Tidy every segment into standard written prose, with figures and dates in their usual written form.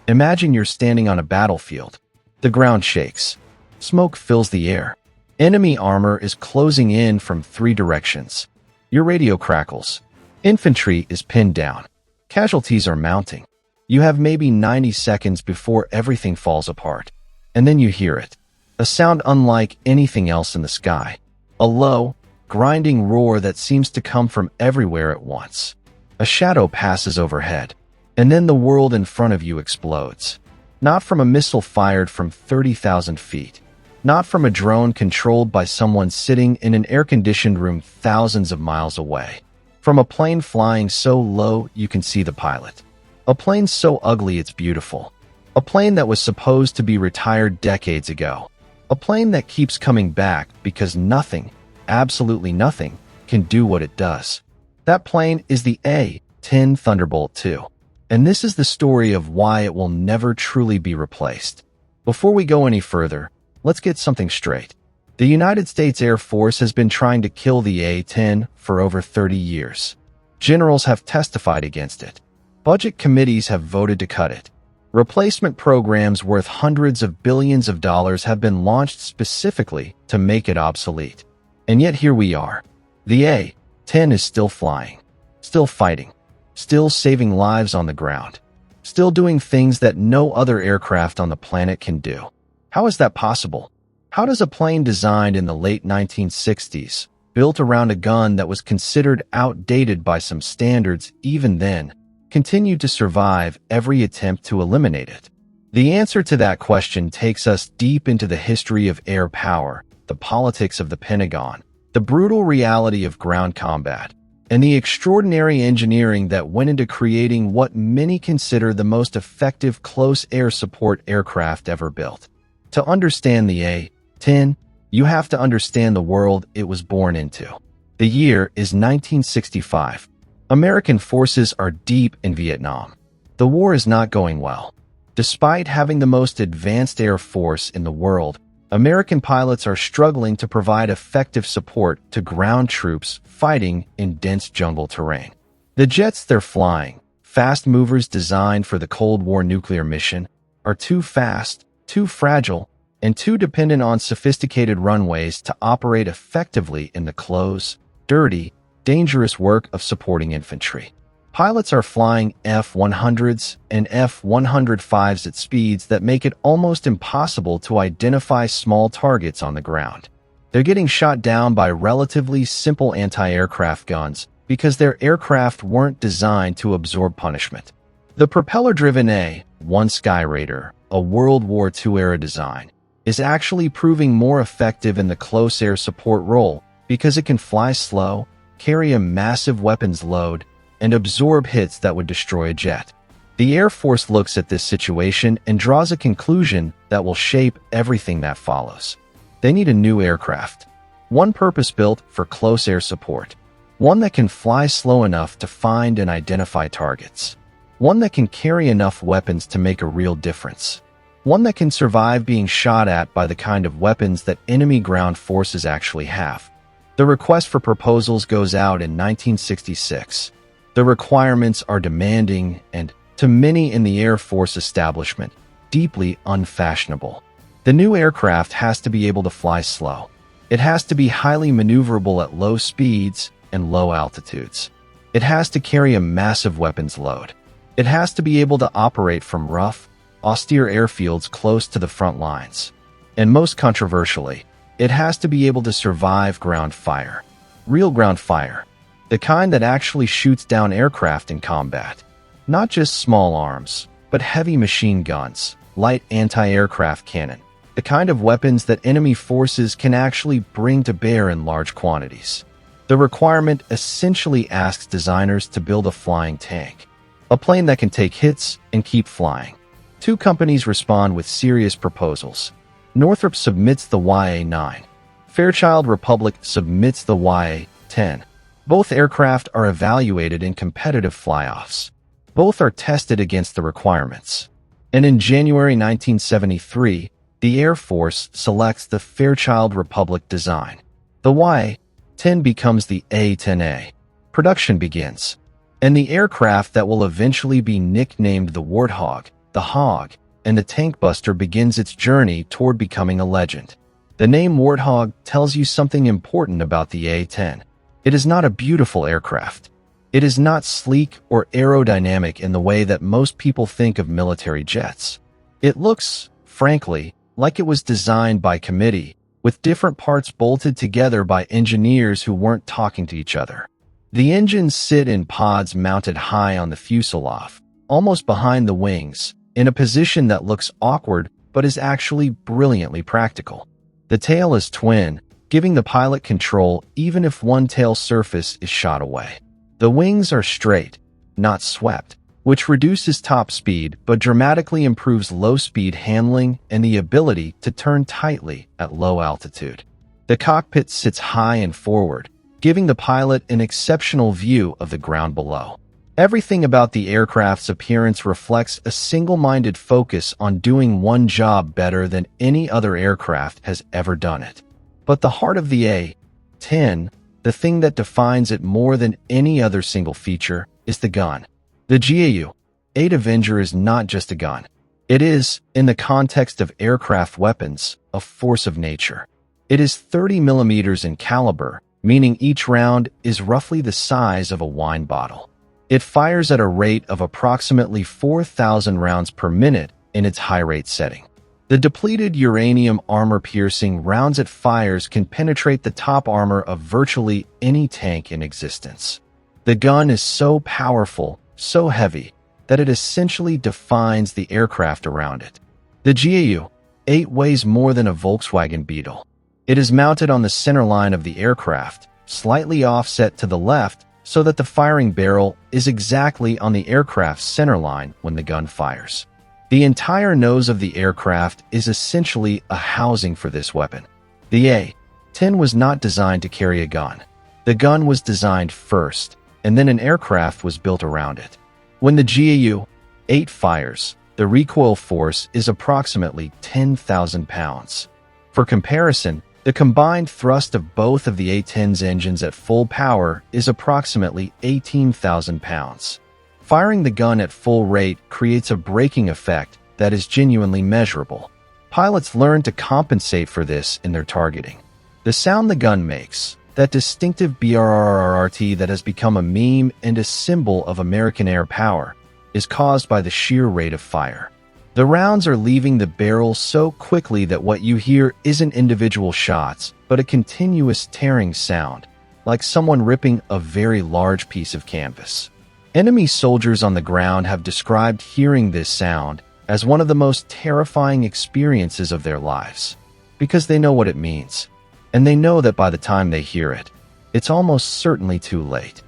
Imagine you're standing on a battlefield. The ground shakes. Smoke fills the air. Enemy armor is closing in from 3 directions. Your radio crackles. Infantry is pinned down. Casualties are mounting. You have maybe 90 seconds before everything falls apart. And then you hear it. A sound unlike anything else in the sky. A low, grinding roar that seems to come from everywhere at once. A shadow passes overhead. And then the world in front of you explodes. Not from a missile fired from 30,000 feet. Not from a drone controlled by someone sitting in an air-conditioned room thousands of miles away. From a plane flying so low you can see the pilot. A plane so ugly it's beautiful. A plane that was supposed to be retired decades ago. A plane that keeps coming back because nothing, absolutely nothing, can do what it does. That plane is the A-10 Thunderbolt II. And this is the story of why it will never truly be replaced. Before we go any further, let's get something straight. The United States Air Force has been trying to kill the A-10 for over 30 years. Generals have testified against it. Budget committees have voted to cut it. Replacement programs worth hundreds of billions of dollars have been launched specifically to make it obsolete. And yet here we are. The A-10 is still flying, still fighting, still saving lives on the ground, still doing things that no other aircraft on the planet can do. How is that possible? How does a plane designed in the late 1960s, built around a gun that was considered outdated by some standards even then, continue to survive every attempt to eliminate it? The answer to that question takes us deep into the history of air power, the politics of the Pentagon, the brutal reality of ground combat, and the extraordinary engineering that went into creating what many consider the most effective close air support aircraft ever built. To understand the A-10, you have to understand the world it was born into. The year is 1965. American forces are deep in Vietnam. The war is not going well. Despite having the most advanced air force in the world, American pilots are struggling to provide effective support to ground troops fighting in dense jungle terrain. The jets they're flying, fast movers designed for the Cold War nuclear mission, are too fast, too fragile, and too dependent on sophisticated runways to operate effectively in the close, dirty, dangerous work of supporting infantry. Pilots are flying F-100s and F-105s at speeds that make it almost impossible to identify small targets on the ground. They're getting shot down by relatively simple anti-aircraft guns because their aircraft weren't designed to absorb punishment. The propeller-driven A-1 Skyraider, a World War II-era design, is actually proving more effective in the close air support role because it can fly slow, carry a massive weapons load, and absorb hits that would destroy a jet. The Air Force looks at this situation and draws a conclusion that will shape everything that follows. They need a new aircraft, one purpose-built for close air support, one that can fly slow enough to find and identify targets, one that can carry enough weapons to make a real difference, one that can survive being shot at by the kind of weapons that enemy ground forces actually have. The request for proposals goes out in 1966. The requirements are demanding and, to many in the Air Force establishment, deeply unfashionable. The new aircraft has to be able to fly slow. It has to be highly maneuverable at low speeds and low altitudes. It has to carry a massive weapons load. It has to be able to operate from rough, austere airfields close to the front lines. And most controversially, it has to be able to survive ground fire. Real ground fire. The kind that actually shoots down aircraft in combat. Not just small arms, but heavy machine guns, light anti-aircraft cannon. The kind of weapons that enemy forces can actually bring to bear in large quantities. The requirement essentially asks designers to build a flying tank. A plane that can take hits and keep flying. 2 companies respond with serious proposals. Northrop submits the YA-9. Fairchild Republic submits the YA-10. Both aircraft are evaluated in competitive fly-offs. Both are tested against the requirements. And in January 1973, the Air Force selects the Fairchild Republic design. The YA-10 becomes the A-10A. Production begins. And the aircraft that will eventually be nicknamed the Warthog, the Hog, and the Tank Buster begins its journey toward becoming a legend. The name Warthog tells you something important about the A-10. It is not a beautiful aircraft. It is not sleek or aerodynamic in the way that most people think of military jets. It looks, frankly, like it was designed by committee, with different parts bolted together by engineers who weren't talking to each other. The engines sit in pods mounted high on the fuselage, almost behind the wings, in a position that looks awkward but is actually brilliantly practical. The tail is twin, giving the pilot control even if one tail surface is shot away. The wings are straight, not swept, which reduces top speed but dramatically improves low-speed handling and the ability to turn tightly at low altitude. The cockpit sits high and forward, giving the pilot an exceptional view of the ground below. Everything about the aircraft's appearance reflects a single-minded focus on doing one job better than any other aircraft has ever done it. But the heart of the A-10, the thing that defines it more than any other single feature, is the gun. The GAU-8 Avenger is not just a gun. It is, in the context of aircraft weapons, a force of nature. It is 30 millimeters in caliber, meaning each round is roughly the size of a wine bottle. It fires at a rate of approximately 4,000 rounds per minute in its high-rate setting. The depleted uranium armor-piercing rounds it fires can penetrate the top armor of virtually any tank in existence. The gun is so powerful, so heavy, that it essentially defines the aircraft around it. The GAU-8 weighs more than a Volkswagen Beetle. It is mounted on the center line of the aircraft, slightly offset to the left, so that the firing barrel is exactly on the aircraft's center line when the gun fires. The entire nose of the aircraft is essentially a housing for this weapon. The A-10 was not designed to carry a gun. The gun was designed first, and then an aircraft was built around it. When the GAU-8 fires, the recoil force is approximately 10,000 pounds. For comparison, the combined thrust of both of the A-10's engines at full power is approximately 18,000 pounds. Firing the gun at full rate creates a braking effect that is genuinely measurable. Pilots learn to compensate for this in their targeting. The sound the gun makes, that distinctive BRRRRT that has become a meme and a symbol of American air power, is caused by the sheer rate of fire. The rounds are leaving the barrel so quickly that what you hear isn't individual shots, but a continuous tearing sound, like someone ripping a very large piece of canvas. Enemy soldiers on the ground have described hearing this sound as one of the most terrifying experiences of their lives, because they know what it means, and they know that by the time they hear it, it's almost certainly too late.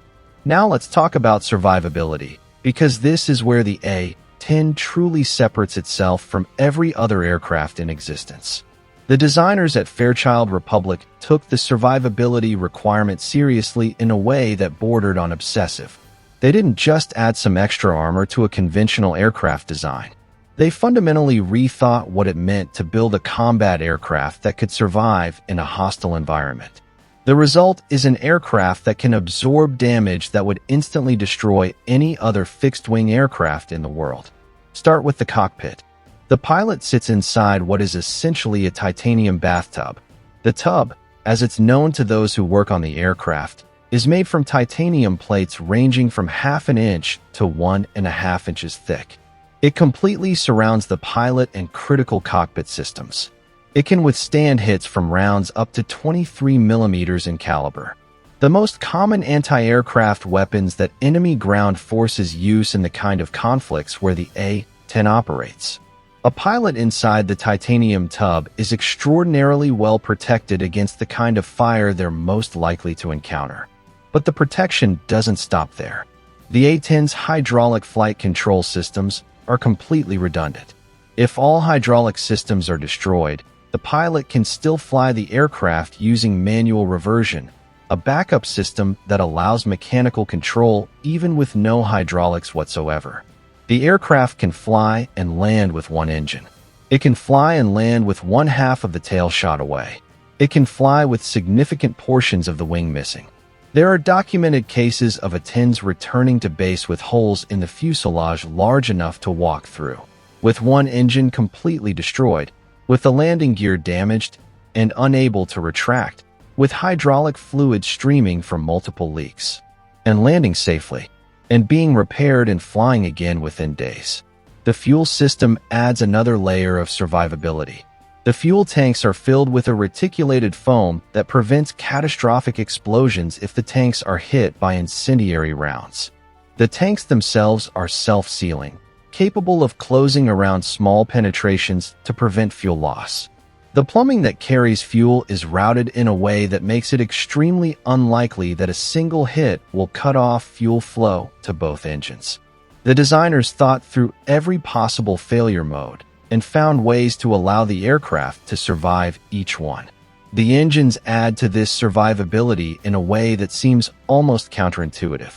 Now let's talk about survivability, because this is where the A-10 truly separates itself from every other aircraft in existence. The designers at Fairchild Republic took the survivability requirement seriously in a way that bordered on obsessive. They didn't just add some extra armor to a conventional aircraft design. They fundamentally rethought what it meant to build a combat aircraft that could survive in a hostile environment. The result is an aircraft that can absorb damage that would instantly destroy any other fixed-wing aircraft in the world. Start with the cockpit. The pilot sits inside what is essentially a titanium bathtub. The tub, as it's known to those who work on the aircraft, is made from titanium plates ranging from 1/2 inch to 1.5 inches thick. It completely surrounds the pilot and critical cockpit systems. It can withstand hits from rounds up to 23 millimeters in caliber. The most common anti-aircraft weapons that enemy ground forces use in the kind of conflicts where the A-10 operates. A pilot inside the titanium tub is extraordinarily well protected against the kind of fire they're most likely to encounter. But the protection doesn't stop there. The A-10's hydraulic flight control systems are completely redundant. If all hydraulic systems are destroyed, the pilot can still fly the aircraft using manual reversion, a backup system that allows mechanical control even with no hydraulics whatsoever. The aircraft can fly and land with one engine. It can fly and land with 1/2 of the tail shot away. It can fly with significant portions of the wing missing. There are documented cases of A-10s returning to base with holes in the fuselage large enough to walk through. with one engine completely destroyed, with the landing gear damaged and unable to retract, with hydraulic fluid streaming from multiple leaks, and landing safely, and being repaired and flying again within days. The fuel system adds another layer of survivability. The fuel tanks are filled with a reticulated foam that prevents catastrophic explosions if the tanks are hit by incendiary rounds. The tanks themselves are self-sealing, capable of closing around small penetrations to prevent fuel loss. The plumbing that carries fuel is routed in a way that makes it extremely unlikely that a single hit will cut off fuel flow to both engines. The designers thought through every possible failure mode and found ways to allow the aircraft to survive each one. The engines add to this survivability in a way that seems almost counterintuitive.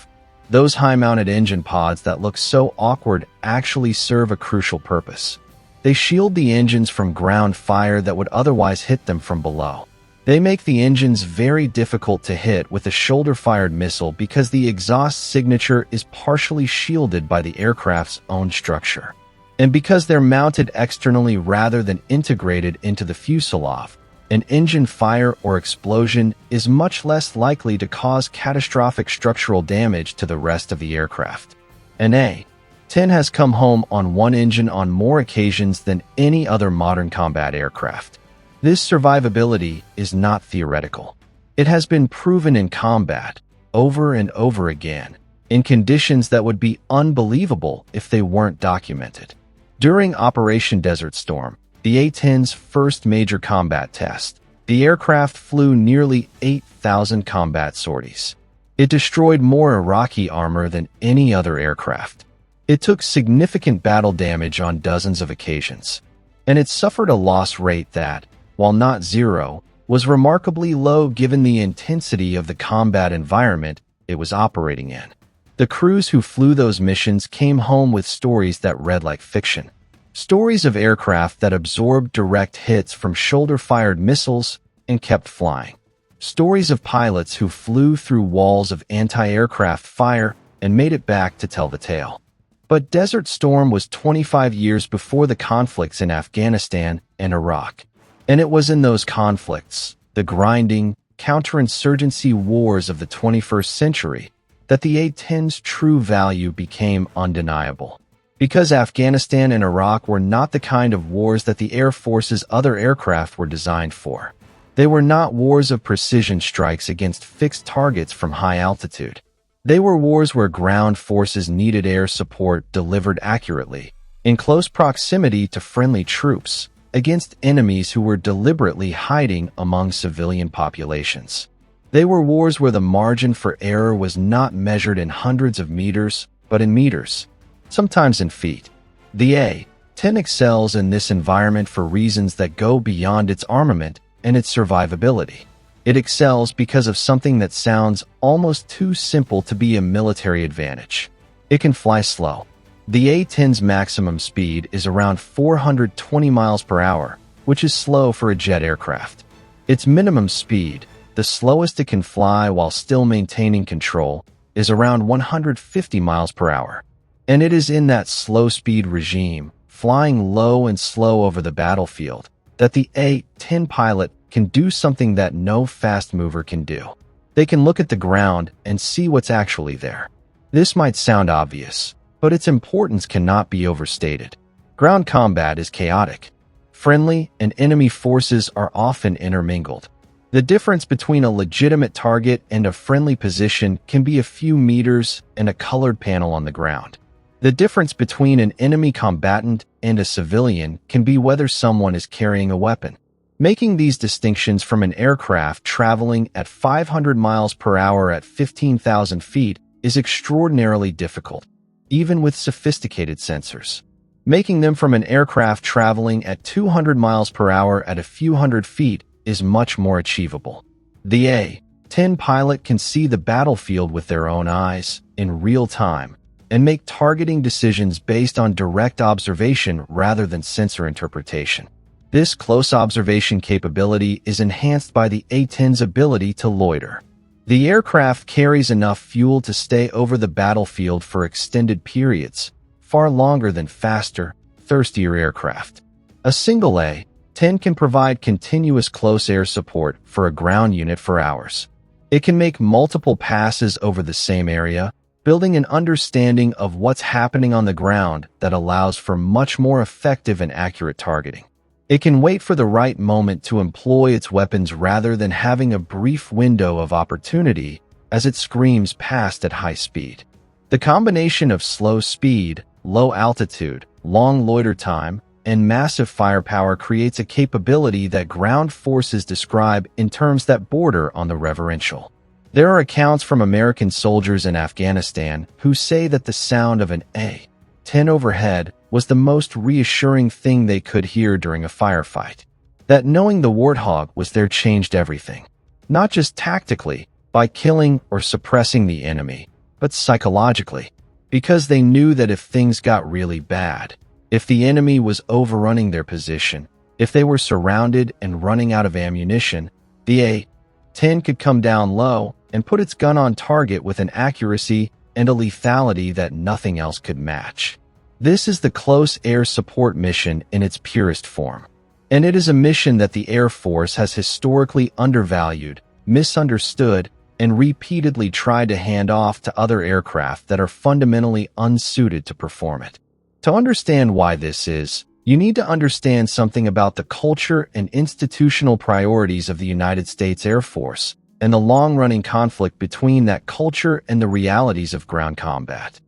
Those high-mounted engine pods that look so awkward actually serve a crucial purpose. They shield the engines from ground fire that would otherwise hit them from below. They make the engines very difficult to hit with a shoulder-fired missile because the exhaust signature is partially shielded by the aircraft's own structure. And because they're mounted externally rather than integrated into the fuselage, an engine fire or explosion is much less likely to cause catastrophic structural damage to the rest of the aircraft. An A-10 has come home on one engine on more occasions than any other modern combat aircraft. This survivability is not theoretical. It has been proven in combat, over and over again, in conditions that would be unbelievable if they weren't documented. During Operation Desert Storm, the A-10's first major combat test, the aircraft flew nearly 8,000 combat sorties. It destroyed more Iraqi armor than any other aircraft. It took significant battle damage on dozens of occasions, and it suffered a loss rate that, while not zero, was remarkably low given the intensity of the combat environment it was operating in. The crews who flew those missions came home with stories that read like fiction. Stories of aircraft that absorbed direct hits from shoulder-fired missiles and kept flying. Stories of pilots who flew through walls of anti-aircraft fire and made it back to tell the tale. But Desert Storm was 25 years before the conflicts in Afghanistan and Iraq. And it was in those conflicts, the grinding, counterinsurgency wars of the 21st century, that the A-10's true value became undeniable. Because Afghanistan and Iraq were not the kind of wars that the Air Force's other aircraft were designed for. They were not wars of precision strikes against fixed targets from high altitude. They were wars where ground forces needed air support delivered accurately, in close proximity to friendly troops, against enemies who were deliberately hiding among civilian populations. They were wars where the margin for error was not measured in hundreds of meters, but in meters, sometimes in feet. The A-10 excels in this environment for reasons that go beyond its armament and its survivability. It excels because of something that sounds almost too simple to be a military advantage. It can fly slow. The A-10's maximum speed is around 420 miles per hour, which is slow for a jet aircraft. Its minimum speed, the slowest it can fly while still maintaining control, is around 150 miles per hour. And it is in that slow speed regime, flying low and slow over the battlefield, that the A-10 pilot can do something that no fast mover can do. They can look at the ground and see what's actually there. This might sound obvious, but its importance cannot be overstated. Ground combat is chaotic. Friendly and enemy forces are often intermingled. The difference between a legitimate target and a friendly position can be a few meters and a colored panel on the ground. The difference between an enemy combatant and a civilian can be whether someone is carrying a weapon. Making these distinctions from an aircraft traveling at 500 miles per hour at 15,000 feet is extraordinarily difficult, even with sophisticated sensors. Making them from an aircraft traveling at 200 miles per hour at a few hundred feet is much more achievable. The A-10 pilot can see the battlefield with their own eyes, in real time, and make targeting decisions based on direct observation rather than sensor interpretation. This close observation capability is enhanced by the A-10's ability to loiter. The aircraft carries enough fuel to stay over the battlefield for extended periods, far longer than faster, thirstier aircraft. A single A-10 can provide continuous close air support for a ground unit for hours. It can make multiple passes over the same area, building an understanding of what's happening on the ground that allows for much more effective and accurate targeting. It can wait for the right moment to employ its weapons rather than having a brief window of opportunity as it screams past at high speed. The combination of slow speed, low altitude, long loiter time, and massive firepower creates a capability that ground forces describe in terms that border on the reverential. There are accounts from American soldiers in Afghanistan who say that the sound of an A-10 overhead was the most reassuring thing they could hear during a firefight. That knowing the Warthog was there changed everything. Not just tactically, by killing or suppressing the enemy, but psychologically, because they knew that if things got really bad, if the enemy was overrunning their position, if they were surrounded and running out of ammunition, the A-10 could come down low and put its gun on target with an accuracy and a lethality that nothing else could match. This is the close air support mission in its purest form. And it is a mission that the Air Force has historically undervalued, misunderstood, and repeatedly tried to hand off to other aircraft that are fundamentally unsuited to perform it. To understand why this is, you need to understand something about the culture and institutional priorities of the United States Air Force and the long-running conflict between that culture and the realities of ground combat.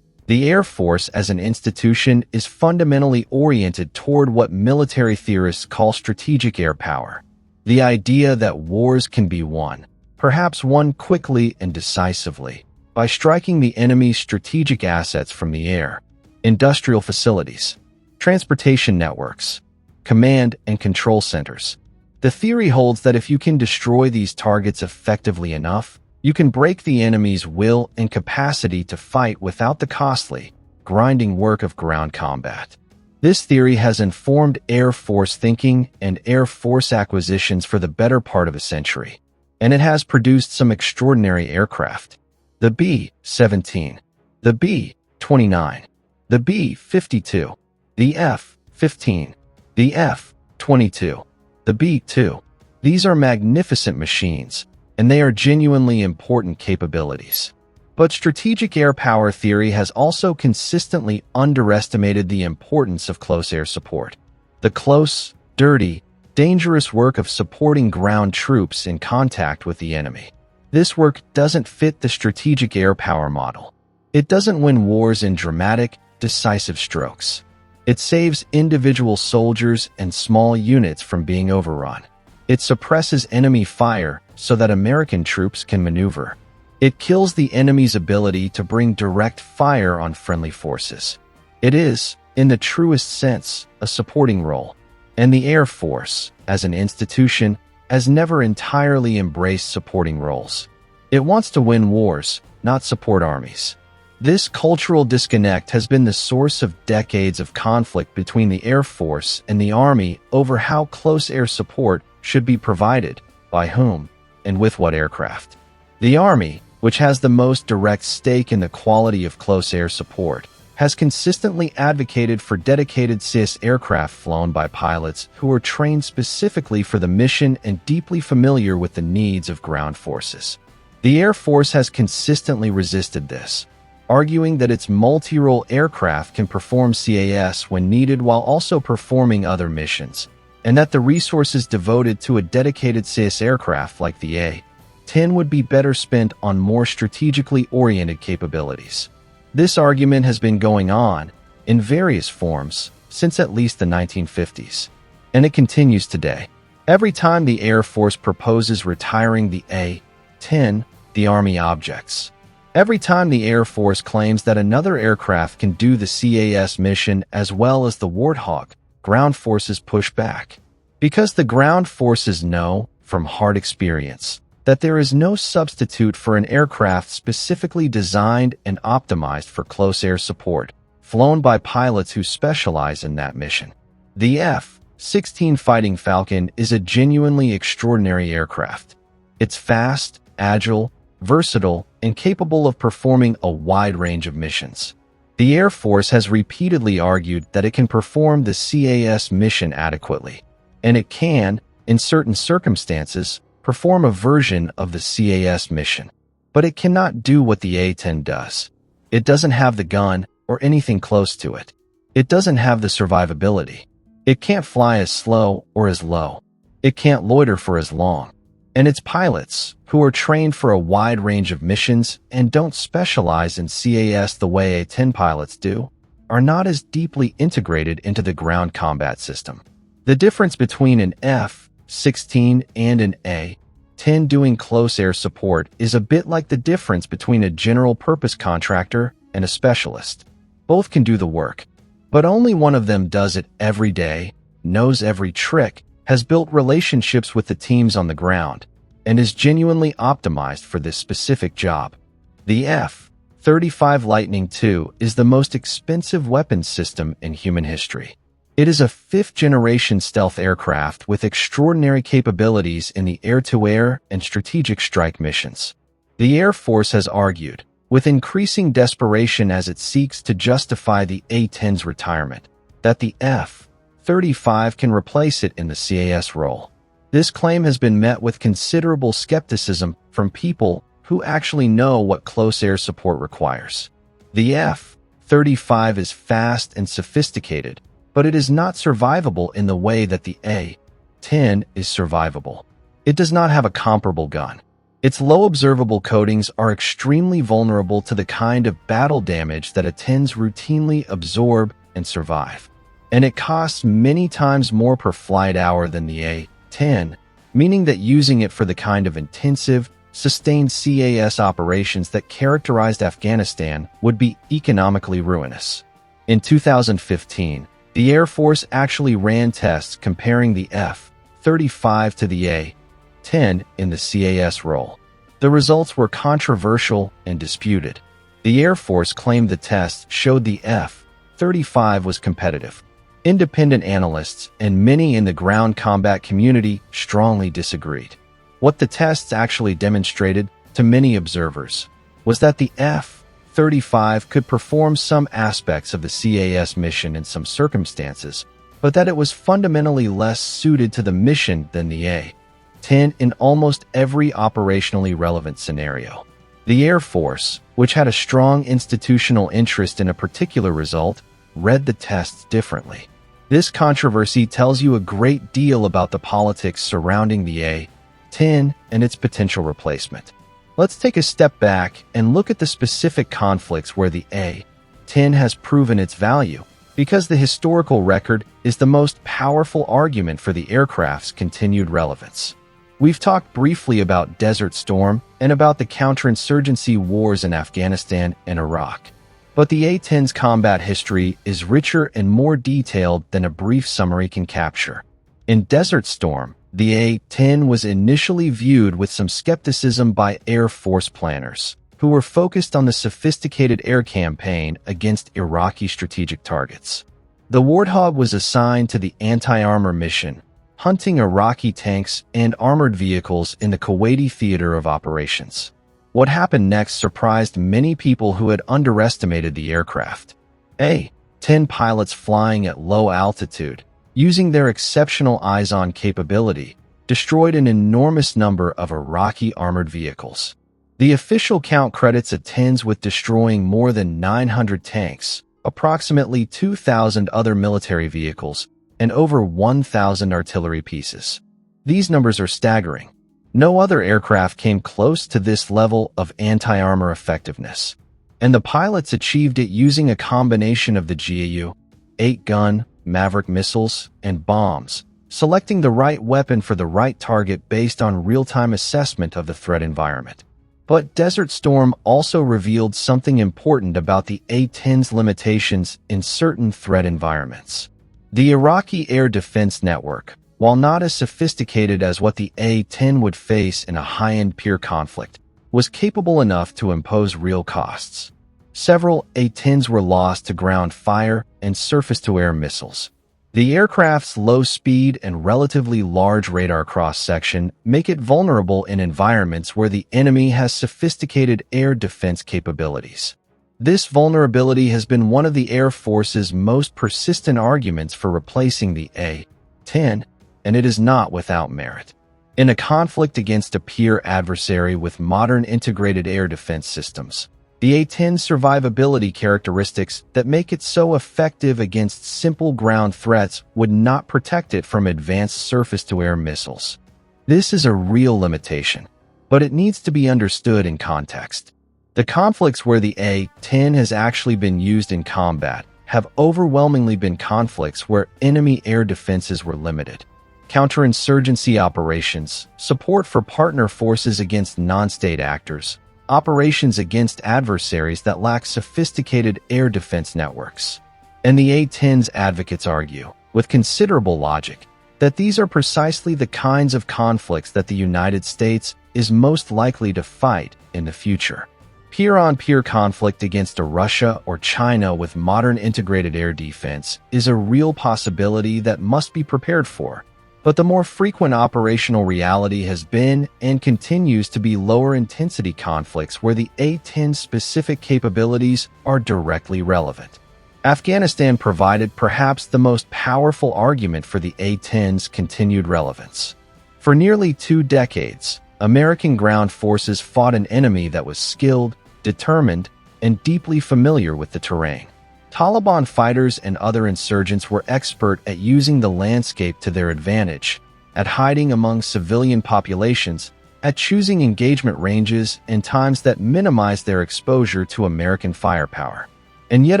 The Air Force as an institution is fundamentally oriented toward what military theorists call strategic air power, the idea that wars can be won, perhaps won quickly and decisively, by striking the enemy's strategic assets from the air, industrial facilities, transportation networks, command and control centers. The theory holds that if you can destroy these targets effectively enough, you can break the enemy's will and capacity to fight without the costly, grinding work of ground combat. This theory has informed Air Force thinking and Air Force acquisitions for the better part of a century, and it has produced some extraordinary aircraft. The B-17, the B-29, the B-52, the F-15, the F-22, the B-2. These are magnificent machines, and they are genuinely important capabilities. But strategic air power theory has also consistently underestimated the importance of close air support. The close, dirty, dangerous work of supporting ground troops in contact with the enemy. This work doesn't fit the strategic air power model. It doesn't win wars in dramatic, decisive strokes. It saves individual soldiers and small units from being overrun. It suppresses enemy fire so that American troops can maneuver. It kills the enemy's ability to bring direct fire on friendly forces. It is, in the truest sense, a supporting role. And the Air Force, as an institution, has never entirely embraced supporting roles. It wants to win wars, not support armies. This cultural disconnect has been the source of decades of conflict between the Air Force and the Army over how close air support should be provided, by whom, and with what aircraft. The Army, which has the most direct stake in the quality of close air support, has consistently advocated for dedicated CIS aircraft flown by pilots who are trained specifically for the mission and deeply familiar with the needs of ground forces. The Air Force has consistently resisted this, arguing that its multi-role aircraft can perform CAS when needed while also performing other missions, and that the resources devoted to a dedicated CIS aircraft like the A-10 would be better spent on more strategically oriented capabilities. This argument has been going on, in various forms, since at least the 1950s, and it continues today. Every time the Air Force proposes retiring the A-10, the Army objects. Every time the Air Force claims that another aircraft can do the CAS mission as well as the Warthog, ground forces push back. Because the ground forces know, from hard experience, that there is no substitute for an aircraft specifically designed and optimized for close air support, flown by pilots who specialize in that mission. The F-16 Fighting Falcon is a genuinely extraordinary aircraft. It's fast, agile, versatile, and capable of performing a wide range of missions. The Air Force has repeatedly argued that it can perform the CAS mission adequately, and it can, in certain circumstances, perform a version of the CAS mission. But it cannot do what the A-10 does. It doesn't have the gun or anything close to it. It doesn't have the survivability. It can't fly as slow or as low. It can't loiter for as long. And its pilots, who are trained for a wide range of missions and don't specialize in CAS the way A-10 pilots do, are not as deeply integrated into the ground combat system. The difference between an F-16 and an A-10 doing close air support is a bit like the difference between a general-purpose contractor and a specialist. Both can do the work, but only one of them does it every day, knows every trick, has built relationships with the teams on the ground, and is genuinely optimized for this specific job. The F-35 Lightning II is the most expensive weapons system in human history. It is a fifth-generation stealth aircraft with extraordinary capabilities in the air-to-air and strategic strike missions. The Air Force has argued, with increasing desperation as it seeks to justify the A-10's retirement, that the F-35 can replace it in the CAS role. This claim has been met with considerable skepticism from people who actually know what close air support requires. The F-35 is fast and sophisticated, but it is not survivable in the way that the A-10 is survivable. It does not have a comparable gun. Its low observable coatings are extremely vulnerable to the kind of battle damage that A-10s routinely absorb and survive. And it costs many times more per flight hour than the A-10, meaning that using it for the kind of intensive, sustained CAS operations that characterized Afghanistan would be economically ruinous. In 2015, the Air Force actually ran tests comparing the F-35 to the A-10 in the CAS role. The results were controversial and disputed. The Air Force claimed the tests showed the F-35 was competitive. Independent analysts and many in the ground combat community strongly disagreed. What the tests actually demonstrated to many observers was that the F-35 could perform some aspects of the CAS mission in some circumstances, but that it was fundamentally less suited to the mission than the A-10 in almost every operationally relevant scenario. The Air Force, which had a strong institutional interest in a particular result, read the tests differently. This controversy tells you a great deal about the politics surrounding the A-10 and its potential replacement. Let's take a step back and look at the specific conflicts where the A-10 has proven its value, because the historical record is the most powerful argument for the aircraft's continued relevance. We've talked briefly about Desert Storm and about the counterinsurgency wars in Afghanistan and Iraq. But the A-10's combat history is richer and more detailed than a brief summary can capture. In Desert Storm, the A-10 was initially viewed with some skepticism by Air Force planners, who were focused on the sophisticated air campaign against Iraqi strategic targets. The Warthog was assigned to the anti-armor mission, hunting Iraqi tanks and armored vehicles in the Kuwaiti theater of operations. What happened next surprised many people who had underestimated the aircraft. A-10 pilots flying at low altitude, using their exceptional eyes-on capability, destroyed an enormous number of Iraqi armored vehicles. The official count credits A-10s with destroying more than 900 tanks, approximately 2,000 other military vehicles, and over 1,000 artillery pieces. These numbers are staggering. No other aircraft came close to this level of anti-armor effectiveness, and the pilots achieved it using a combination of the GAU, 8-gun, Maverick missiles, and bombs, selecting the right weapon for the right target based on real-time assessment of the threat environment. But Desert Storm also revealed something important about the A-10's limitations in certain threat environments. The Iraqi Air Defense Network, while not as sophisticated as what the A-10 would face in a high-end peer conflict, was capable enough to impose real costs. Several A-10s were lost to ground fire and surface-to-air missiles. The aircraft's low speed and relatively large radar cross-section make it vulnerable in environments where the enemy has sophisticated air defense capabilities. This vulnerability has been one of the Air Force's most persistent arguments for replacing the A-10, and it is not without merit. In a conflict against a peer adversary with modern integrated air defense systems, the A-10's survivability characteristics that make it so effective against simple ground threats would not protect it from advanced surface-to-air missiles. This is a real limitation, but it needs to be understood in context. The conflicts where the A-10 has actually been used in combat have overwhelmingly been conflicts where enemy air defenses were limited. Counterinsurgency operations, support for partner forces against non-state actors, operations against adversaries that lack sophisticated air defense networks. And the A-10's advocates argue, with considerable logic, that these are precisely the kinds of conflicts that the United States is most likely to fight in the future. Peer-on-peer conflict against a Russia or China with modern integrated air defense is a real possibility that must be prepared for. But the more frequent operational reality has been and continues to be lower-intensity conflicts where the A-10's specific capabilities are directly relevant. Afghanistan provided perhaps the most powerful argument for the A-10's continued relevance. For nearly 2 decades, American ground forces fought an enemy that was skilled, determined, and deeply familiar with the terrain. Taliban fighters and other insurgents were expert at using the landscape to their advantage, at hiding among civilian populations, at choosing engagement ranges and times that minimized their exposure to American firepower. And yet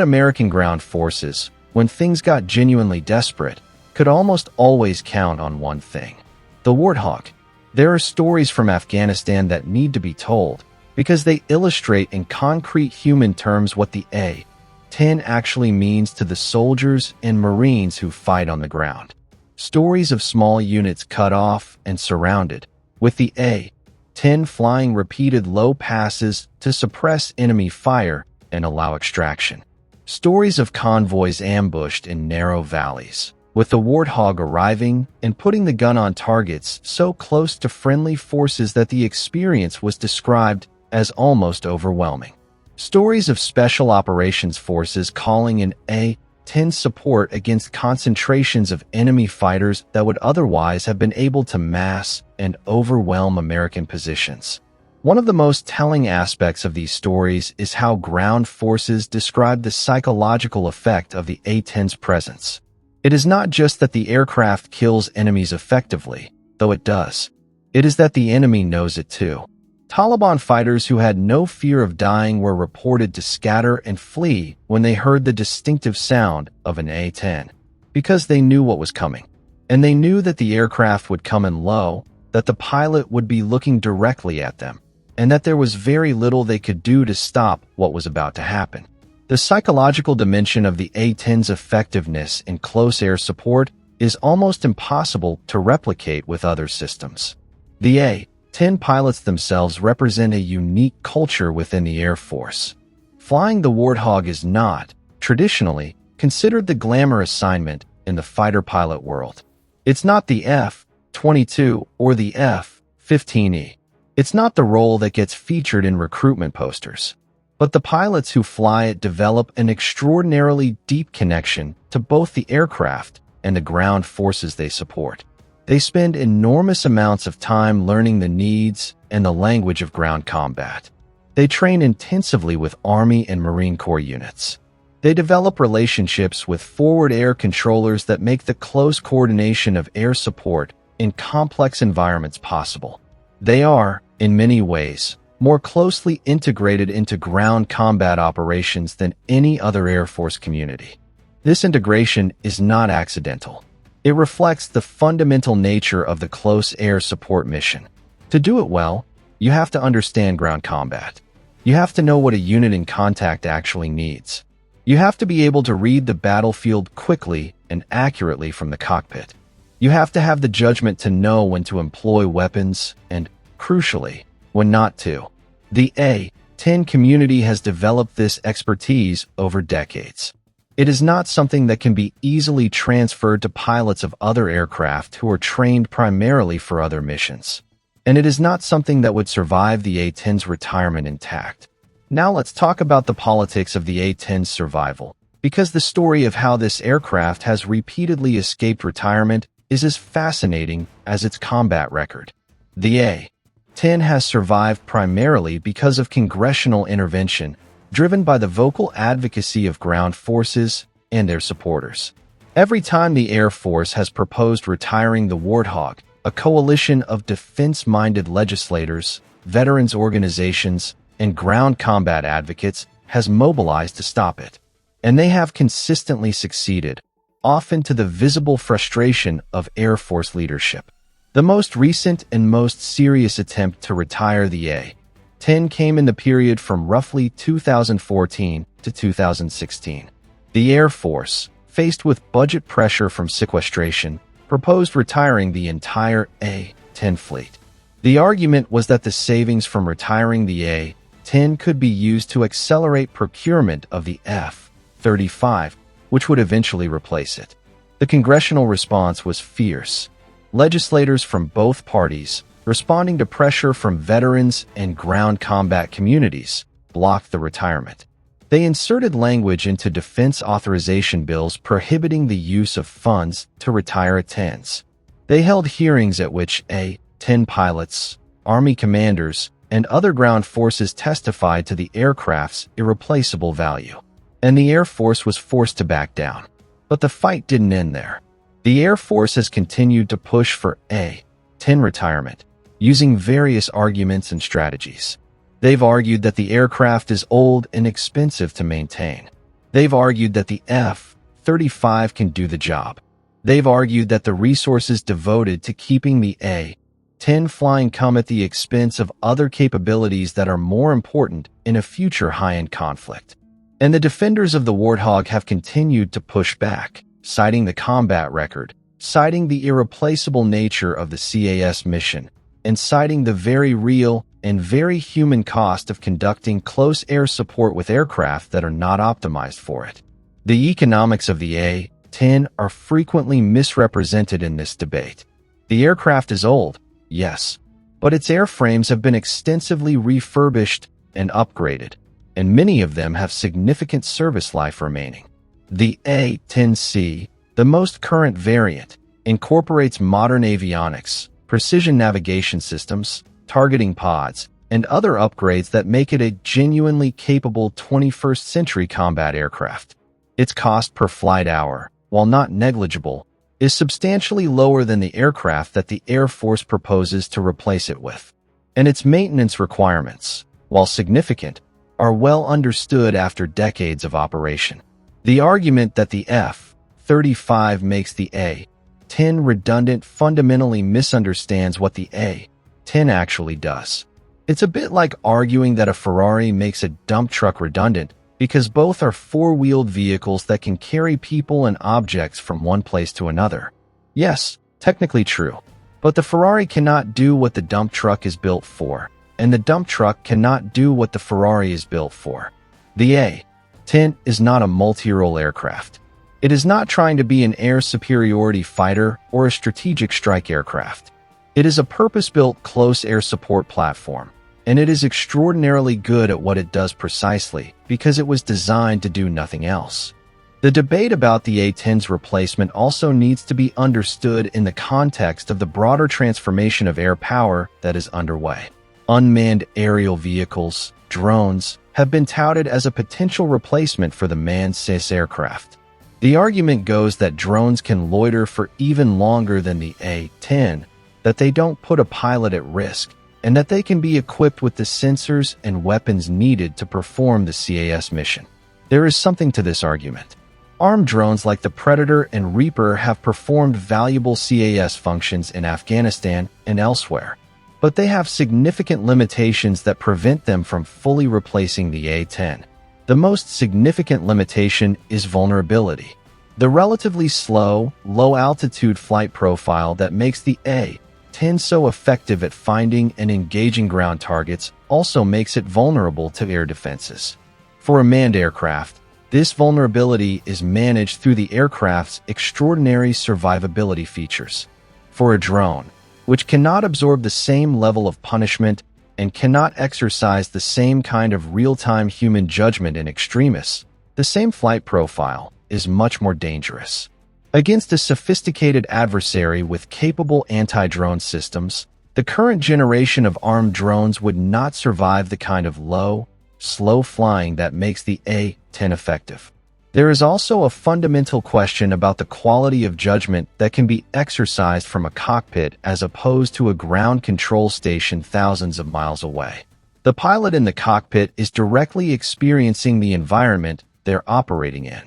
American ground forces, when things got genuinely desperate, could almost always count on one thing: the Warthog. There are stories from Afghanistan that need to be told, because they illustrate in concrete human terms what the A-10 actually means to the soldiers and Marines who fight on the ground. Stories of small units cut off and surrounded, with the A-10 flying repeated low passes to suppress enemy fire and allow extraction. Stories of convoys ambushed in narrow valleys, with the Warthog arriving and putting the gun on targets so close to friendly forces that the experience was described as almost overwhelming. Stories of special operations forces calling in A-10 support against concentrations of enemy fighters that would otherwise have been able to mass and overwhelm American positions. One of the most telling aspects of these stories is how ground forces describe the psychological effect of the A-10's presence. It is not just that the aircraft kills enemies effectively, though it does. It is that the enemy knows it too. Taliban fighters who had no fear of dying were reported to scatter and flee when they heard the distinctive sound of an A-10, because they knew what was coming. And they knew that the aircraft would come in low, that the pilot would be looking directly at them, and that there was very little they could do to stop what was about to happen. The psychological dimension of the A-10's effectiveness in close air support is almost impossible to replicate with other systems. The A-10 pilots themselves represent a unique culture within the Air Force. Flying the Warthog is not, traditionally, considered the glamour assignment in the fighter pilot world. It's not the F-22 or the F-15E. It's not the role that gets featured in recruitment posters. But the pilots who fly it develop an extraordinarily deep connection to both the aircraft and the ground forces they support. They spend enormous amounts of time learning the needs and the language of ground combat. They train intensively with Army and Marine Corps units. They develop relationships with forward air controllers that make the close coordination of air support in complex environments possible. They are, in many ways, more closely integrated into ground combat operations than any other Air Force community. This integration is not accidental. It reflects the fundamental nature of the close air support mission. To do it well, you have to understand ground combat. You have to know what a unit in contact actually needs. You have to be able to read the battlefield quickly and accurately from the cockpit. You have to have the judgment to know when to employ weapons and, crucially, when not to. The A-10 community has developed this expertise over decades. It is not something that can be easily transferred to pilots of other aircraft who are trained primarily for other missions. And it is not something that would survive the A-10's retirement intact. Now let's talk about the politics of the A-10's survival, because the story of how this aircraft has repeatedly escaped retirement is as fascinating as its combat record. The A-10 has survived primarily because of congressional intervention, driven by the vocal advocacy of ground forces and their supporters. Every time the Air Force has proposed retiring the Warthog, a coalition of defense-minded legislators, veterans organizations, and ground combat advocates has mobilized to stop it. And they have consistently succeeded, often to the visible frustration of Air Force leadership. The most recent and most serious attempt to retire the A-10 came in the period from roughly 2014 to 2016. The Air Force, faced with budget pressure from sequestration, proposed retiring the entire A-10 fleet. The argument was that the savings from retiring the A-10 could be used to accelerate procurement of the F-35, which would eventually replace it. The congressional response was fierce. Legislators from both parties, responding to pressure from veterans and ground combat communities, blocked the retirement. They inserted language into defense authorization bills prohibiting the use of funds to retire A-10s. They held hearings at which A-10 pilots, Army commanders, and other ground forces testified to the aircraft's irreplaceable value. And the Air Force was forced to back down. But the fight didn't end there. The Air Force has continued to push for A-10 retirement, using various arguments and strategies. They've argued that the aircraft is old and expensive to maintain. They've argued that the F-35 can do the job. They've argued that the resources devoted to keeping the A-10 flying come at the expense of other capabilities that are more important in a future high-end conflict. And the defenders of the Warthog have continued to push back, citing the combat record, citing the irreplaceable nature of the CAS mission, and citing the very real and very human cost of conducting close air support with aircraft that are not optimized for it. The economics of the A-10 are frequently misrepresented in this debate. The aircraft is old, yes, but its airframes have been extensively refurbished and upgraded, and many of them have significant service life remaining. The A-10C, the most current variant, incorporates modern avionics, precision navigation systems, targeting pods, and other upgrades that make it a genuinely capable 21st century combat aircraft. Its cost per flight hour, while not negligible, is substantially lower than the aircraft that the Air Force proposes to replace it with. And its maintenance requirements, while significant, are well understood after decades of operation. The argument that the F-35 makes the A-10 redundant fundamentally misunderstands what the A-10 actually does. It's a bit like arguing that a Ferrari makes a dump truck redundant because both are four-wheeled vehicles that can carry people and objects from one place to another. Yes, technically true, but the Ferrari cannot do what the dump truck is built for, and the dump truck cannot do what the Ferrari is built for. The A-10 is not a multi-role aircraft. It is not trying to be an air superiority fighter or a strategic strike aircraft. It is a purpose-built close air support platform, and it is extraordinarily good at what it does precisely because it was designed to do nothing else. The debate about the A-10's replacement also needs to be understood in the context of the broader transformation of air power that is underway. Unmanned aerial vehicles, drones, have been touted as a potential replacement for the manned CIS aircraft. The argument goes that drones can loiter for even longer than the A-10, that they don't put a pilot at risk, and that they can be equipped with the sensors and weapons needed to perform the CAS mission. There is something to this argument. Armed drones like the Predator and Reaper have performed valuable CAS functions in Afghanistan and elsewhere, but they have significant limitations that prevent them from fully replacing the A-10. The most significant limitation is vulnerability. The relatively slow, low-altitude flight profile that makes the A-10 so effective at finding and engaging ground targets also makes it vulnerable to air defenses. For a manned aircraft, this vulnerability is managed through the aircraft's extraordinary survivability features. For a drone, which cannot absorb the same level of punishment and cannot exercise the same kind of real-time human judgment in extremis, the same flight profile is much more dangerous. Against a sophisticated adversary with capable anti-drone systems, the current generation of armed drones would not survive the kind of low, slow flying that makes the A-10 effective. There is also a fundamental question about the quality of judgment that can be exercised from a cockpit as opposed to a ground control station thousands of miles away. The pilot in the cockpit is directly experiencing the environment they're operating in.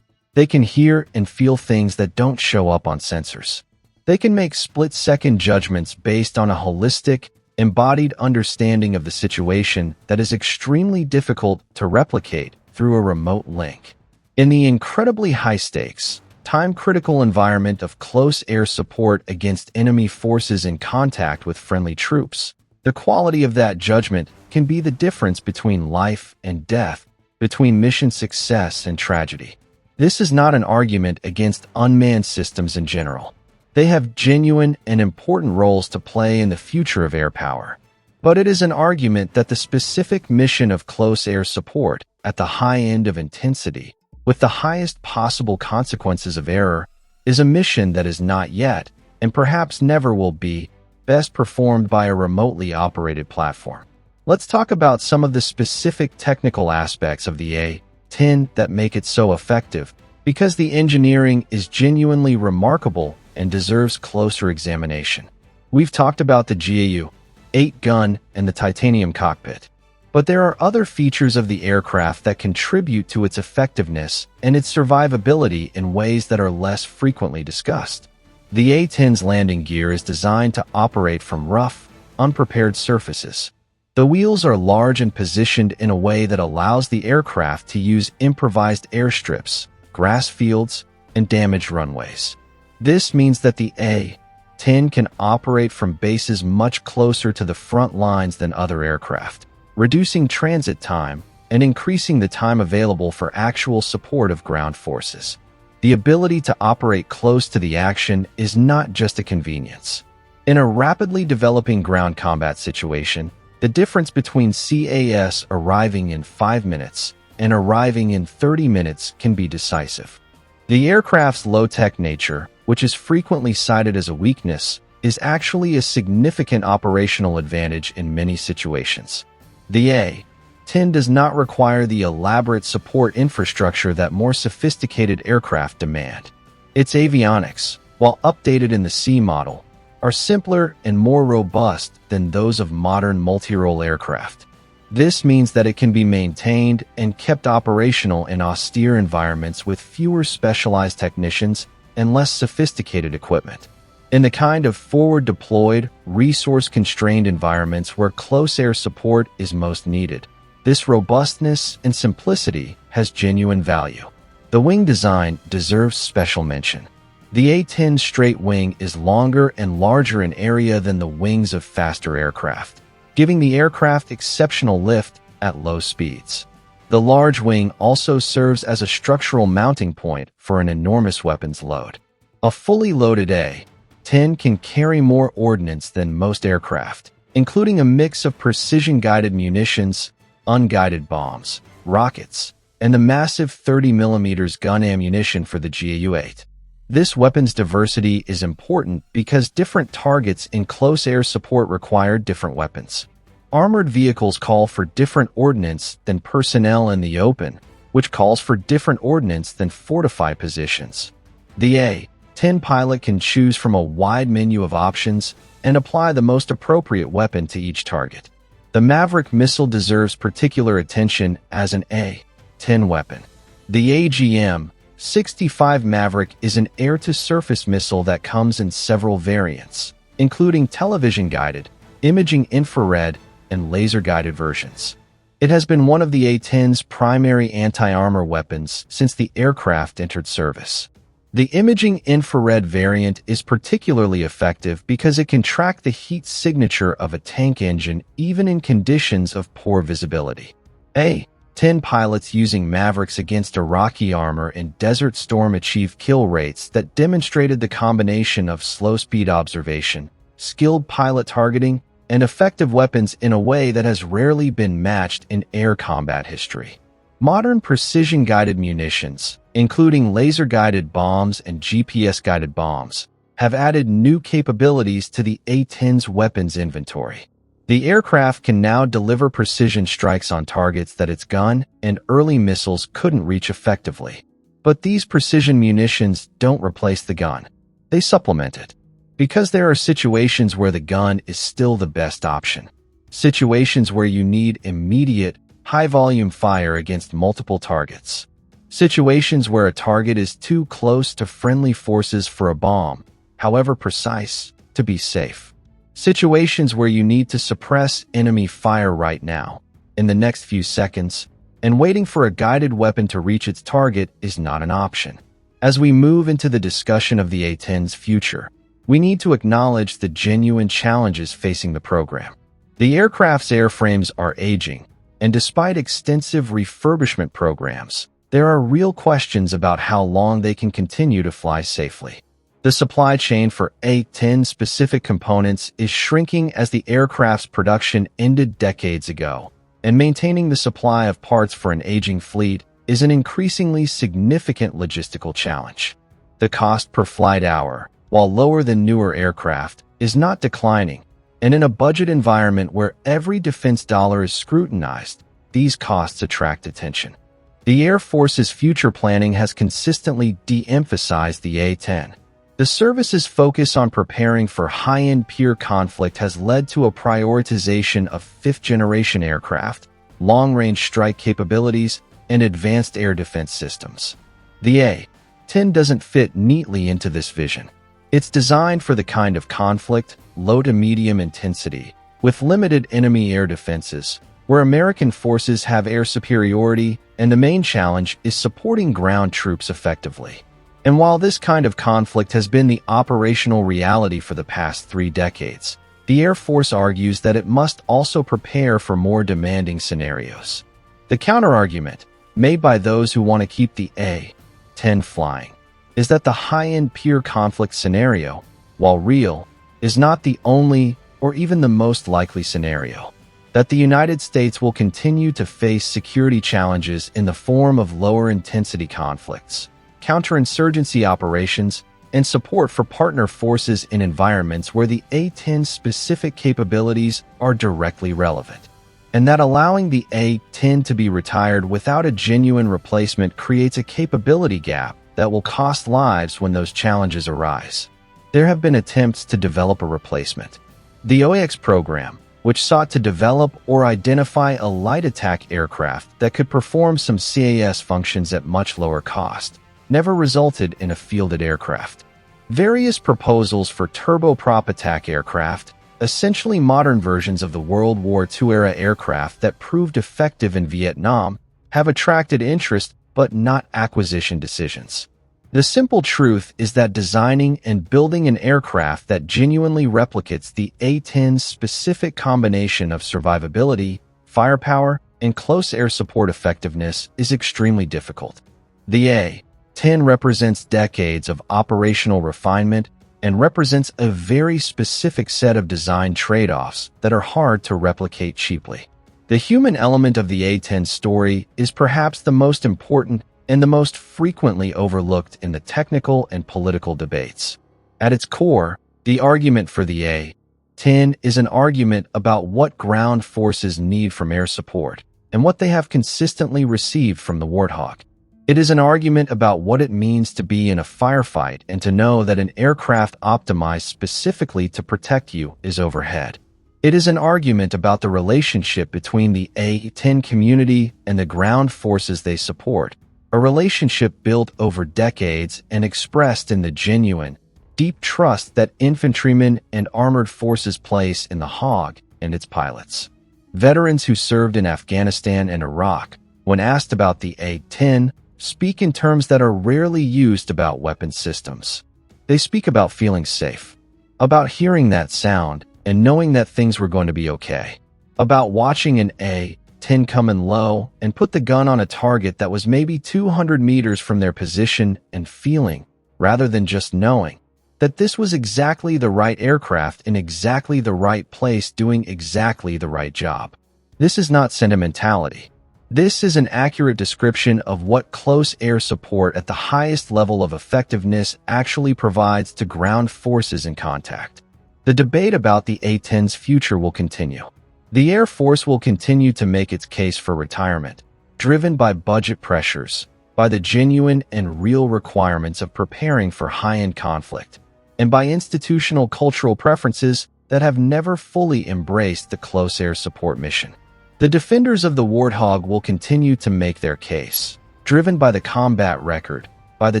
They can hear and feel things that don't show up on sensors. They can make split-second judgments based on a holistic, embodied understanding of the situation that is extremely difficult to replicate through a remote link. In the incredibly high-stakes, time-critical environment of close air support against enemy forces in contact with friendly troops, the quality of that judgment can be the difference between life and death, between mission success and tragedy. This is not an argument against unmanned systems in general. They have genuine and important roles to play in the future of air power. But it is an argument that the specific mission of close air support, at the high end of intensity, with the highest possible consequences of error, is a mission that is not yet, and perhaps never will be, best performed by a remotely operated platform. Let's talk about some of the specific technical aspects of the A-10 that make it so effective, because the engineering is genuinely remarkable and deserves closer examination. We've talked about the GAU-8 gun and the titanium cockpit. But there are other features of the aircraft that contribute to its effectiveness and its survivability in ways that are less frequently discussed. The A-10's landing gear is designed to operate from rough, unprepared surfaces. The wheels are large and positioned in a way that allows the aircraft to use improvised airstrips, grass fields, and damaged runways. This means that the A-10 can operate from bases much closer to the front lines than other aircraft, reducing transit time and increasing the time available for actual support of ground forces. The ability to operate close to the action is not just a convenience. In a rapidly developing ground combat situation, the difference between CAS arriving in 5 minutes and arriving in 30 minutes can be decisive. The aircraft's low-tech nature, which is frequently cited as a weakness, is actually a significant operational advantage in many situations. The A-10 does not require the elaborate support infrastructure that more sophisticated aircraft demand. Its avionics, while updated in the C model, are simpler and more robust than those of modern multi-role aircraft. This means that it can be maintained and kept operational in austere environments with fewer specialized technicians and less sophisticated equipment. In the kind of forward-deployed, resource-constrained environments where close air support is most needed, this robustness and simplicity has genuine value. The wing design deserves special mention. The A-10 straight wing is longer and larger in area than the wings of faster aircraft, giving the aircraft exceptional lift at low speeds. The large wing also serves as a structural mounting point for an enormous weapons load. A fully loaded A-10 can carry more ordnance than most aircraft, including a mix of precision-guided munitions, unguided bombs, rockets, and the massive 30mm gun ammunition for the GAU-8. This weapons diversity is important because different targets in close air support require different weapons. Armored vehicles call for different ordnance than personnel in the open, which calls for different ordnance than fortified positions. The A-10 pilot can choose from a wide menu of options and apply the most appropriate weapon to each target. The Maverick missile deserves particular attention as an A-10 weapon. The AGM-65 Maverick is an air-to-surface missile that comes in several variants, including television-guided, imaging infrared, and laser-guided versions. It has been one of the A-10's primary anti-armor weapons since the aircraft entered service. The imaging infrared variant is particularly effective because it can track the heat signature of a tank engine even in conditions of poor visibility. A-10 pilots using Mavericks against Iraqi armor in Desert Storm achieved kill rates that demonstrated the combination of slow-speed observation, skilled pilot targeting, and effective weapons in a way that has rarely been matched in air combat history. Modern precision-guided munitions, including laser-guided bombs and GPS-guided bombs, have added new capabilities to the A-10's weapons inventory. The aircraft can now deliver precision strikes on targets that its gun and early missiles couldn't reach effectively. But these precision munitions don't replace the gun. They supplement it. Because there are situations where the gun is still the best option. Situations where you need immediate, high-volume fire against multiple targets. Situations where a target is too close to friendly forces for a bomb, however precise, to be safe. Situations where you need to suppress enemy fire right now, in the next few seconds, and waiting for a guided weapon to reach its target is not an option. As we move into the discussion of the A-10's future, we need to acknowledge the genuine challenges facing the program. The aircraft's airframes are aging, and despite extensive refurbishment programs, there are real questions about how long they can continue to fly safely. The supply chain for A-10 specific components is shrinking as the aircraft's production ended decades ago, and maintaining the supply of parts for an aging fleet is an increasingly significant logistical challenge. The cost per flight hour, while lower than newer aircraft, is not declining, and in a budget environment where every defense dollar is scrutinized, these costs attract attention. The Air Force's future planning has consistently de-emphasized the A-10. The service's focus on preparing for high-end peer conflict has led to a prioritization of fifth-generation aircraft, long-range strike capabilities, and advanced air defense systems. The A-10 doesn't fit neatly into this vision. It's designed for the kind of conflict, low to medium intensity, with limited enemy air defenses, where American forces have air superiority, and the main challenge is supporting ground troops effectively. And while this kind of conflict has been the operational reality for the past 3 decades, the Air Force argues that it must also prepare for more demanding scenarios. The counterargument, made by those who want to keep the A-10 flying, is that the high-end peer conflict scenario, while real, is not the only or even the most likely scenario. That the United States will continue to face security challenges in the form of lower-intensity conflicts, counterinsurgency operations, and support for partner forces in environments where the A-10's specific capabilities are directly relevant. And that allowing the A-10 to be retired without a genuine replacement creates a capability gap that will cost lives when those challenges arise. There have been attempts to develop a replacement. The OAX program, which sought to develop or identify a light attack aircraft that could perform some CAS functions at much lower cost, never resulted in a fielded aircraft. Various proposals for turboprop attack aircraft, essentially modern versions of the World War II-era aircraft that proved effective in Vietnam, have attracted interest but not acquisition decisions. The simple truth is that designing and building an aircraft that genuinely replicates the A-10's specific combination of survivability, firepower, and close air support effectiveness is extremely difficult. The A-10 represents decades of operational refinement and represents a very specific set of design trade-offs that are hard to replicate cheaply. The human element of the A-10 story is perhaps the most important and the most frequently overlooked in the technical and political debates. At its core, the argument for the A-10 is an argument about what ground forces need from air support and what they have consistently received from the Warthog. It is an argument about what it means to be in a firefight and to know that an aircraft optimized specifically to protect you is overhead. It is an argument about the relationship between the A-10 community and the ground forces they support, a relationship built over decades and expressed in the genuine, deep trust that infantrymen and armored forces place in the Hog and its pilots. Veterans who served in Afghanistan and Iraq, when asked about the A-10, speak in terms that are rarely used about weapon systems. They speak about feeling safe, about hearing that sound and knowing that things were going to be okay, about watching an A-10 come in low and put the gun on a target that was maybe 200 meters from their position and feeling, rather than just knowing, that this was exactly the right aircraft in exactly the right place doing exactly the right job. This is not sentimentality. This is an accurate description of what close air support at the highest level of effectiveness actually provides to ground forces in contact. The debate about the A-10's future will continue. The Air Force will continue to make its case for retirement, driven by budget pressures, by the genuine and real requirements of preparing for high-end conflict, and by institutional cultural preferences that have never fully embraced the close air support mission. The defenders of the Warthog will continue to make their case, driven by the combat record, by the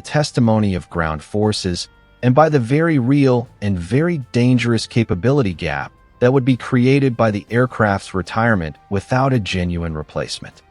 testimony of ground forces, and by the very real and very dangerous capability gap that would be created by the aircraft's retirement without a genuine replacement.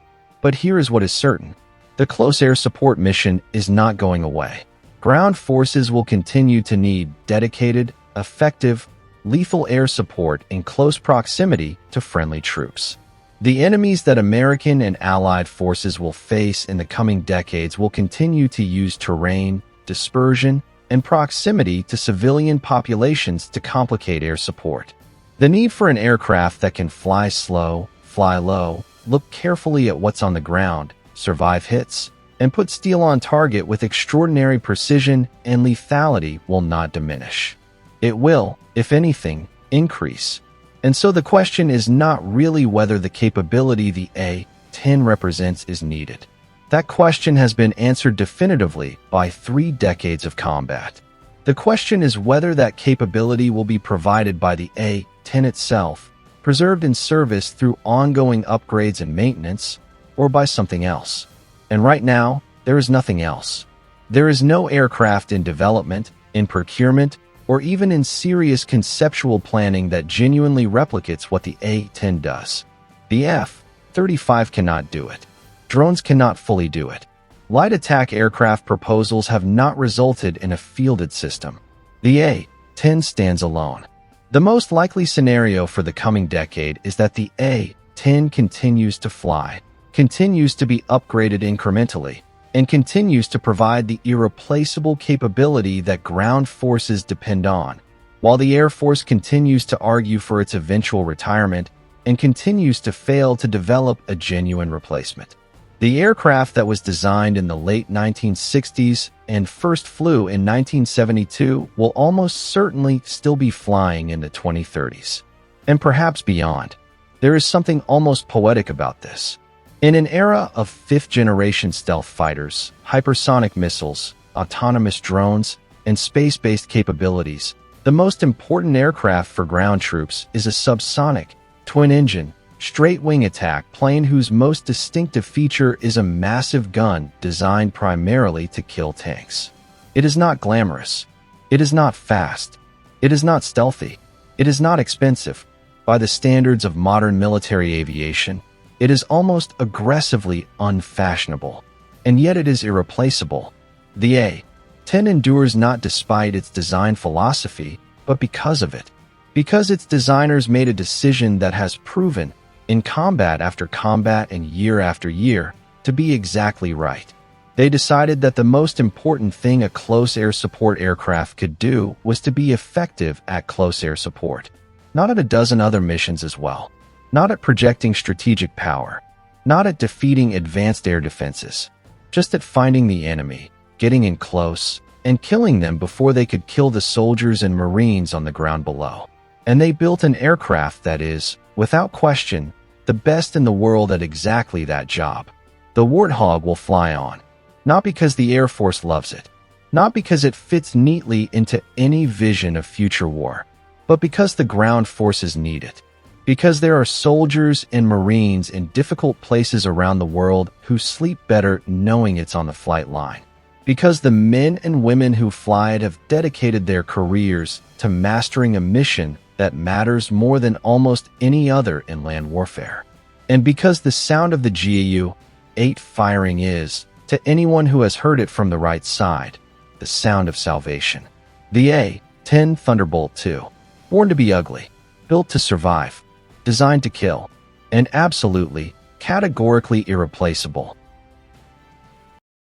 But here is what is certain. The close air support mission is not going away. Ground forces will continue to need dedicated, effective, lethal air support in close proximity to friendly troops. The enemies that American and Allied forces will face in the coming decades will continue to use terrain, dispersion, and proximity to civilian populations to complicate air support. The need for an aircraft that can fly slow, fly low, look carefully at what's on the ground, survive hits, and put steel on target with extraordinary precision and lethality will not diminish. It will, if anything, increase. And so the question is not really whether the capability the A-10 represents is needed. That question has been answered definitively by 3 decades of combat. The question is whether that capability will be provided by the A-10 itself, preserved in service through ongoing upgrades and maintenance, or by something else. And right now, there is nothing else. There is no aircraft in development, in procurement, or even in serious conceptual planning that genuinely replicates what the A-10 does. The F-35 cannot do it. Drones cannot fully do it. Light attack aircraft proposals have not resulted in a fielded system. The A-10 stands alone. The most likely scenario for the coming decade is that the A-10 continues to fly, continues to be upgraded incrementally, and continues to provide the irreplaceable capability that ground forces depend on, while the Air Force continues to argue for its eventual retirement and continues to fail to develop a genuine replacement. The aircraft that was designed in the late 1960s and first flew in 1972 will almost certainly still be flying in the 2030s, and perhaps beyond. There is something almost poetic about this. In an era of fifth-generation stealth fighters, hypersonic missiles, autonomous drones, and space-based capabilities, the most important aircraft for ground troops is a subsonic, twin-engine, straight-wing attack plane whose most distinctive feature is a massive gun designed primarily to kill tanks. It is not glamorous. It is not fast. It is not stealthy. It is not expensive. By the standards of modern military aviation, it is almost aggressively unfashionable, and yet it is irreplaceable. The A-10 endures not despite its design philosophy, but because of it. Because its designers made a decision that has proven, in combat after combat and year after year, to be exactly right. They decided that the most important thing a close air support aircraft could do was to be effective at close air support, not at a dozen other missions as well. Not at projecting strategic power, not at defeating advanced air defenses, just at finding the enemy, getting in close, and killing them before they could kill the soldiers and Marines on the ground below. And they built an aircraft that is, without question, the best in the world at exactly that job. The Warthog will fly on, not because the Air Force loves it, not because it fits neatly into any vision of future war, but because the ground forces need it. Because there are soldiers and Marines in difficult places around the world who sleep better knowing it's on the flight line. Because the men and women who fly it have dedicated their careers to mastering a mission that matters more than almost any other in land warfare. And because the sound of the GAU-8 firing is, to anyone who has heard it from the right side, the sound of salvation. The A-10 Thunderbolt II, born to be ugly, built to survive, designed to kill, and absolutely, categorically irreplaceable,